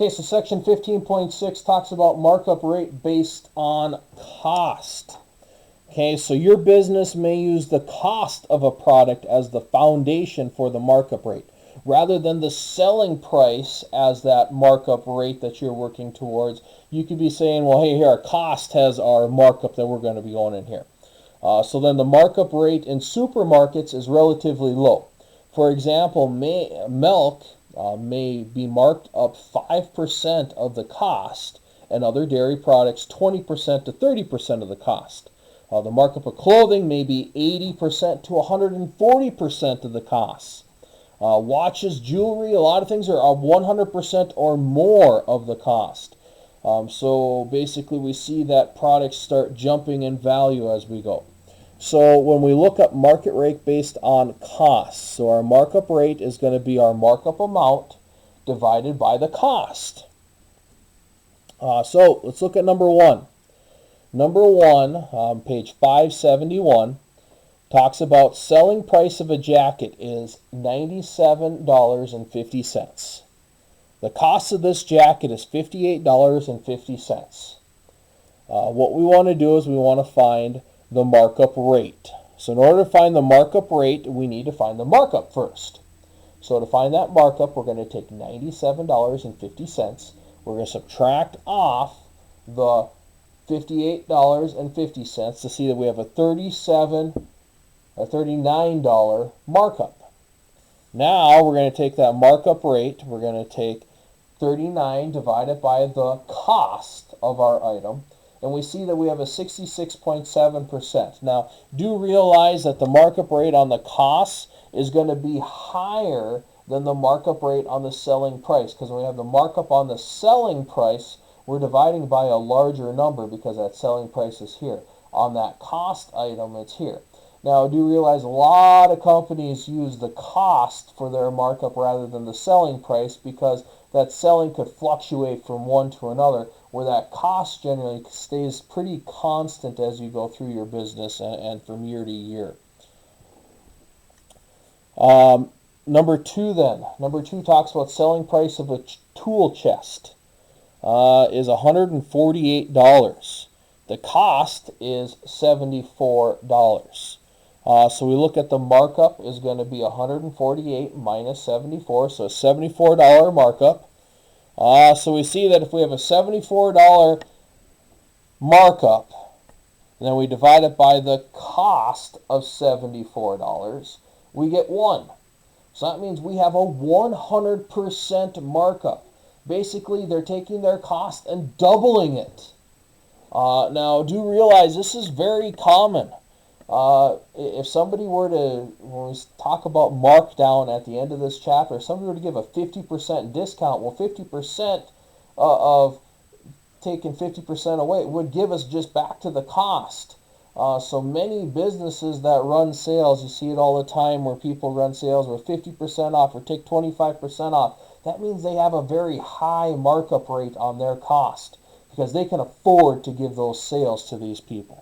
Okay, so section 15.6 talks about markup rate based on cost. Okay, so your business may use the cost of a product as the foundation for the markup rate, rather than the selling price as that markup rate that you're working towards. You could be saying, well, hey, here, our cost has our markup that we're going to be going in here. So then the markup rate in supermarkets is relatively low. For example, milk may be marked up 5% of the cost, and other dairy products 20% to 30% of the cost. The markup of clothing may be 80% to 140% of the cost. Watches, jewelry, a lot of things are 100% or more of the cost. So basically we see that products start jumping in value as we go. So when we look up market rate based on costs, so our markup rate is going to be our markup amount divided by the cost. So let's look at number one. Number one, page 571, talks about selling price of a jacket is $97.50. The cost of this jacket is $58.50. What we want to do is we want to find the markup rate. So in order to find the markup rate, we need to find the markup first. So to find that markup, we're going to take $97.50. We're going to subtract off the $58.50 to see that we have a $39 markup. Now we're going to take that markup rate, we're going to take 39 divided by the cost of our item, and we see that we have a 66.7%. Now, do realize that the markup rate on the costs is going to be higher than the markup rate on the selling price, because when we have the markup on the selling price, we're dividing by a larger number because that selling price is here. On that cost item, it's here. Now, do realize a lot of companies use the cost for their markup rather than the selling price, because that selling could fluctuate from one to another, where that cost generally stays pretty constant as you go through your business and from year to year. Number two then. Number two talks about selling price of a tool chest is $148. The cost is $74. So we look at the markup is going to be 148 minus 74, so $74 markup. So we see that if we have a $74 markup, then we divide it by the cost of $74, we get 1. So that means we have a 100% markup. Basically, they're taking their cost and doubling it. Now, do realize this is very common. If somebody were to, when we talk about markdown at the end of this chapter, if somebody were to give a 50% discount, well, 50% of taking 50% away would give us just back to the cost. So many businesses that run sales, you see it all the time where people run sales with 50% off or take 25% off. That means they have a very high markup rate on their cost because they can afford to give those sales to these people.